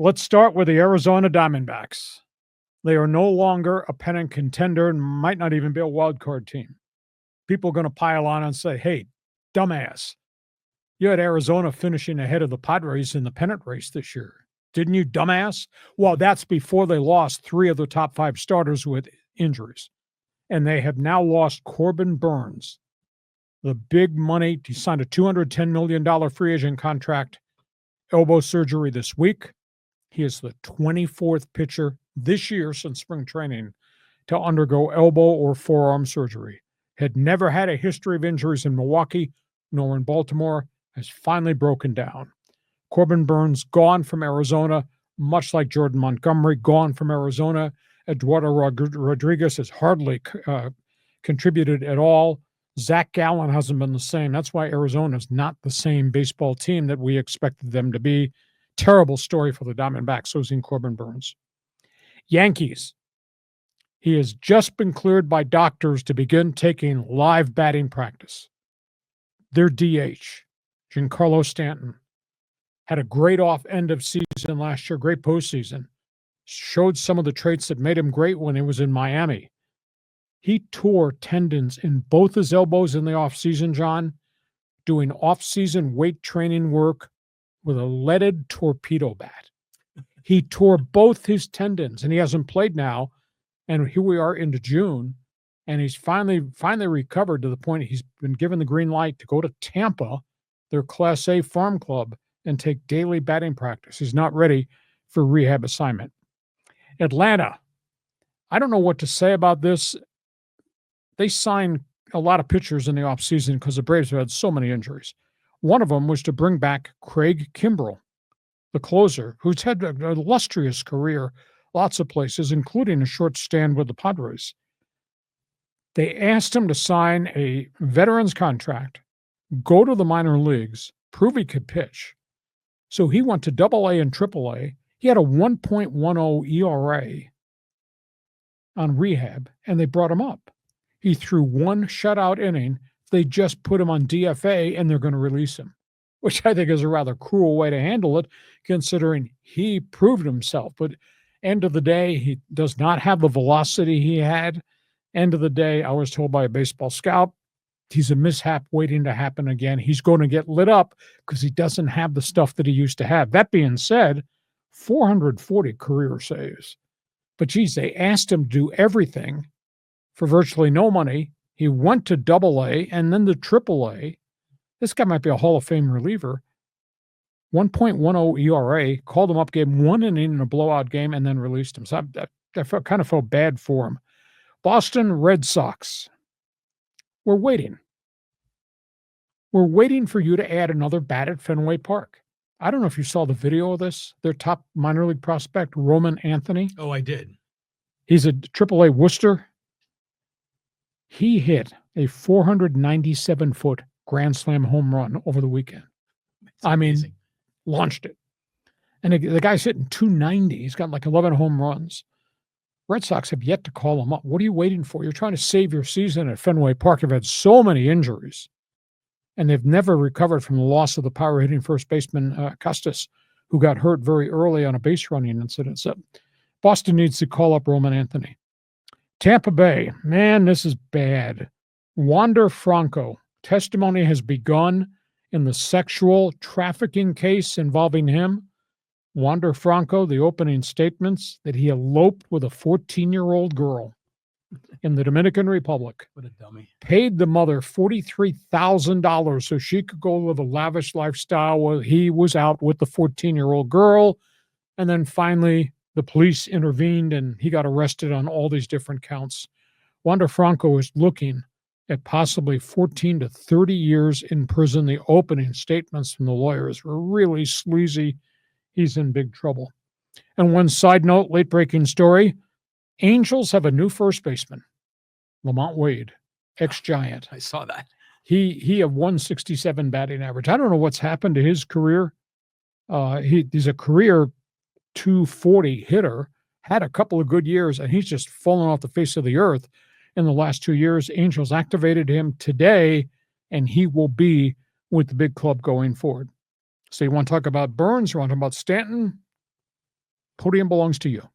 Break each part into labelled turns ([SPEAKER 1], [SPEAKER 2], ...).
[SPEAKER 1] Let's start with the Arizona Diamondbacks. They are no longer a pennant contender and might not even be a wild card team. People are going to pile on and say, hey, dumbass, you had Arizona finishing ahead of the Padres in the pennant race this year. Didn't you, dumbass? Well, that's before they lost 3 of the top 5 starters with injuries. And they have now lost Corbin Burnes, the big money. He signed a $210 million free agent contract, elbow surgery this week. He is the 24th pitcher this year since spring training to undergo elbow or forearm surgery. Had never had a history of injuries in Milwaukee nor in Baltimore, has finally broken down. Corbin Burnes gone from Arizona, much like Jordan Montgomery gone from Arizona. Eduardo Rodriguez has hardly contributed at all. Zach Gallen hasn't been the same. That's why Arizona is not the same baseball team that we expected them to be. Terrible story for the Diamondbacks, losing Corbin Burnes. Yankees. He has just been cleared by doctors to begin taking live batting practice. Their DH, Giancarlo Stanton, had a great off end of season last year, great postseason. Showed some of the traits that made him great when he was in Miami. He tore tendons in both his elbows in the offseason, John, doing off-season weight training work with a leaded torpedo bat. He tore both his tendons, and he hasn't played now. And here we are into June, and he's finally recovered to the point he's been given the green light to go to Tampa, their Class A farm club, and take daily batting practice. He's not ready for rehab assignment. Atlanta, I don't know what to say about this. They signed a lot of pitchers in the offseason because the Braves have had so many injuries. One of them was to bring back Craig Kimbrell, the closer, who's had an illustrious career lots of places, including a short stand with the Padres. They asked him to sign a veteran's contract, go to the minor leagues, prove he could pitch. So he went to AA and AAA. He had a 1.10 ERA on rehab, and they brought him up. He threw one shutout inning. They just put him on DFA, and they're going to release him, which I think is a rather cruel way to handle it, considering he proved himself. But end of the day, he does not have the velocity he had. End of the day, I was told by a baseball scout, he's a mishap waiting to happen again. He's going to get lit up because he doesn't have the stuff that he used to have. That being said, 440 career saves. But geez, they asked him to do everything for virtually no money. He went to AA and then to AAA. This guy might be a Hall of Fame reliever. 1.10 ERA, called him up, gave him one inning in a blowout game, and then released him. So I kind of felt bad for him. Boston Red Sox. We're waiting. We're waiting for you to add another bat at Fenway Park. I don't know if you saw the video of this. Their top minor league prospect, Roman Anthony.
[SPEAKER 2] Oh, I did.
[SPEAKER 1] He's a AAA Worcester. He hit a 497-foot grand slam home run over the weekend. I mean, launched it. And the guy's hitting 290. He's got like 11 home runs. Red Sox have yet to call him up. What are you waiting for? You're trying to save your season at Fenway Park. You've had so many injuries, and they've never recovered from the loss of the power-hitting first baseman, Custis, who got hurt very early on a base-running incident. So Boston needs to call up Roman Anthony. Tampa Bay, man, this is bad. Wander Franco, testimony has begun in the sexual trafficking case involving him. Wander Franco, the opening statements that he eloped with a 14-year-old girl in the Dominican Republic.
[SPEAKER 2] What a dummy.
[SPEAKER 1] Paid the mother $43,000 so she could go live a lavish lifestyle while he was out with the 14-year-old girl. And then finally, the police intervened and he got arrested on all these different counts. Wander Franco is looking at possibly 14 to 30 years in prison. The opening statements from the lawyers were really sleazy. He's in big trouble. And one side note, late-breaking story, Angels have a new first baseman, Lamont Wade, ex-Giant.
[SPEAKER 2] I saw that.
[SPEAKER 1] He had 167 batting average. I don't know what's happened to his career. He's a career 240 hitter, had a couple of good years, and he's just fallen off the face of the earth in the last 2 years. Angels activated him today, and he will be with the big club going forward. So you want to talk about Burnes? You want to talk about Stanton? Podium belongs to you.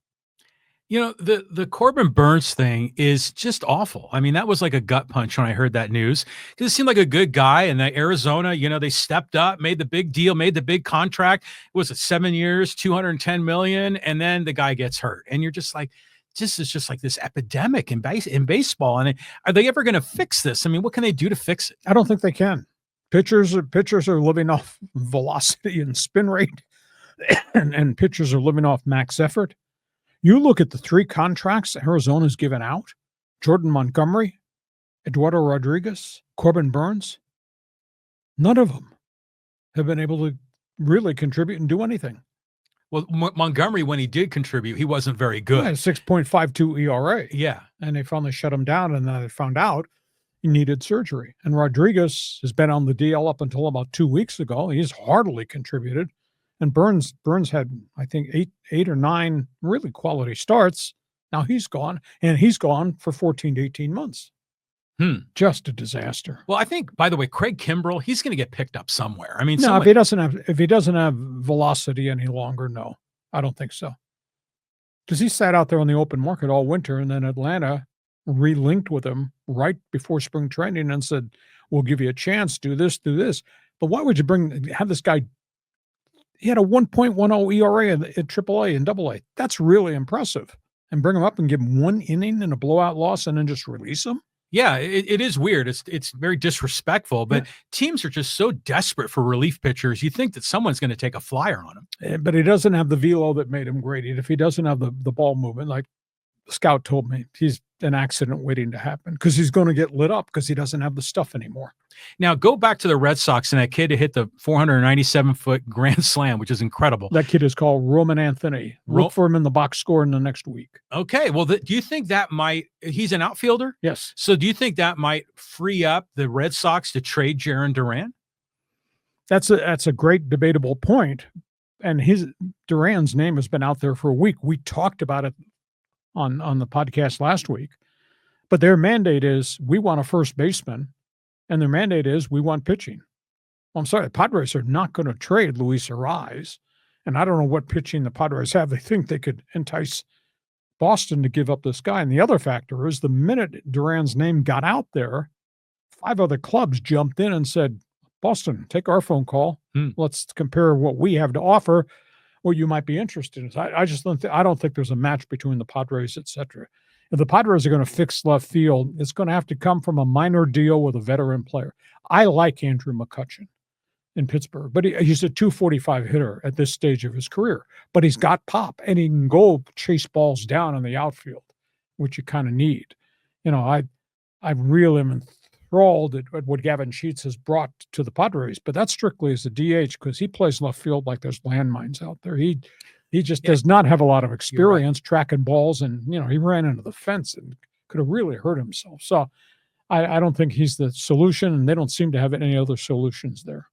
[SPEAKER 2] You know, the Corbin Burnes thing is just awful. I mean, that was like a gut punch when I heard that news, because it seemed like a good guy. And Arizona, they stepped up, made the big deal, made the big contract. Was it 7 years, $210 million? And then the guy gets hurt. And you're just like, this is just like this epidemic in baseball. And are they ever going to fix this? I mean, what can they do to fix it?
[SPEAKER 1] I don't think they can. Pitchers are living off velocity and spin rate, and pitchers are living off max effort. You look at the 3 contracts Arizona's given out: Jordan Montgomery, Eduardo Rodriguez, Corbin Burnes. None of them have been able to really contribute and do anything.
[SPEAKER 2] Well, Montgomery, when he did contribute, he wasn't very good.
[SPEAKER 1] 6.52 ERA.
[SPEAKER 2] Yeah.
[SPEAKER 1] And they finally shut him down, and then they found out he needed surgery. And Rodriguez has been on the DL up until about 2 weeks ago. He's hardly contributed. And Burnes had, I think, eight or 9 really quality starts. Now he's gone, and he's gone for 14 to 18 months. Just a disaster.
[SPEAKER 2] Well, I think, by the way, Craig Kimbrell, he's going to get picked up somewhere. I mean,
[SPEAKER 1] no, if he doesn't have velocity any longer, no, I don't think so. Because he sat out there on the open market all winter, and then Atlanta relinked with him right before spring training and said, "We'll give you a chance. Do this, do this." But why would you have this guy? He had a 1.10 ERA at AAA and AA. That's really impressive. And bring him up and give him 1 inning in a blowout loss and then just release him?
[SPEAKER 2] Yeah, it is weird. It's very disrespectful, but teams are just so desperate for relief pitchers. You think that someone's going to take a flyer on him.
[SPEAKER 1] But he doesn't have the velo that made him great. If he doesn't have the ball movement, like the scout told me, he's an accident waiting to happen, because he's going to get lit up because he doesn't have the stuff anymore.
[SPEAKER 2] Now, go back to the Red Sox and that kid who hit the 497-foot grand slam, which is incredible.
[SPEAKER 1] That kid is called Roman Anthony. Look for him in the box score in the next week. Okay.
[SPEAKER 2] Well, do you think that he's an outfielder?
[SPEAKER 1] Yes.
[SPEAKER 2] So do you think that might free up the Red Sox to trade Jarren Duran?
[SPEAKER 1] That's a great debatable point. And Duran's name has been out there for a week. We talked about it on the podcast last week. But their mandate is, we want a first baseman, and their mandate is, we want pitching. Well, I'm sorry, the Padres are not going to trade Luis Arraez, and I don't know what pitching the Padres have. They think they could entice Boston to give up this guy. And the other factor is, the minute Duran's name got out there, 5 other clubs jumped in and said, "Boston, take our phone call. Let's compare what we have to offer, what you might be interested in." I don't think there's a match between the Padres, et cetera. If the Padres are going to fix left field, it's going to have to come from a minor deal with a veteran player. I like Andrew McCutchen in Pittsburgh, but he's a .245 hitter at this stage of his career. But he's got pop, and he can go chase balls down in the outfield, which you kind of need. I really am enthralled at what Gavin Sheets has brought to the Padres, but that's strictly as a DH, because he plays left field like there's landmines out there. He just does not have a lot of experience tracking balls, and he ran into the fence and could have really hurt himself. So I don't think he's the solution, and they don't seem to have any other solutions there.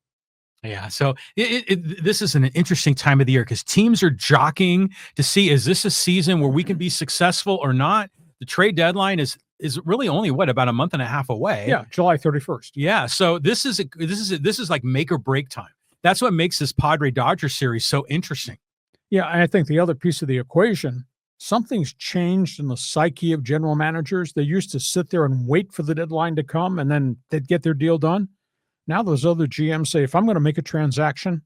[SPEAKER 2] Yeah, so this is an interesting time of the year, because teams are jockeying to see, is this a season where we can be successful or not? The trade deadline is really only about a month and a half away.
[SPEAKER 1] Yeah, July 31st.
[SPEAKER 2] Yeah, so this is like make or break time. That's what makes this Padre Dodger series so interesting.
[SPEAKER 1] Yeah, and I think the other piece of the equation, something's changed in the psyche of general managers. They used to sit there and wait for the deadline to come, and then they'd get their deal done. Now those other GMs say, if I'm going to make a transaction,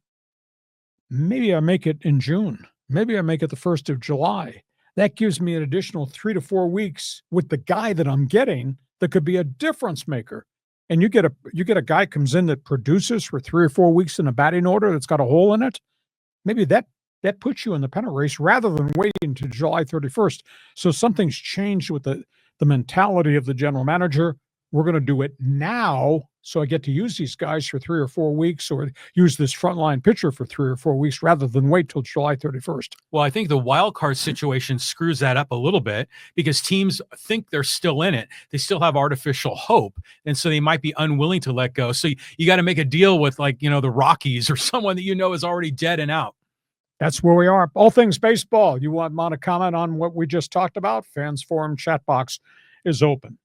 [SPEAKER 1] maybe I make it in June. Maybe I make it the 1st of July. That gives me an additional 3 to 4 weeks with the guy that I'm getting that could be a difference maker. And you get a guy comes in that produces for 3 or 4 weeks in a batting order that's got a hole in it. Maybe that puts you in the pennant race rather than waiting to July 31st. So something's changed with the mentality of the general manager. We're going to do it now, so I get to use these guys for 3 or 4 weeks, or use this frontline pitcher for 3 or 4 weeks, rather than wait till July 31st.
[SPEAKER 2] Well, I think the wild card situation screws that up a little bit, because teams think they're still in it. They still have artificial hope, and so they might be unwilling to let go. So you got to make a deal with, the Rockies or someone that is already dead and out.
[SPEAKER 1] That's where we are. All things baseball. You want to comment on what we just talked about? Fans Forum chat box is open.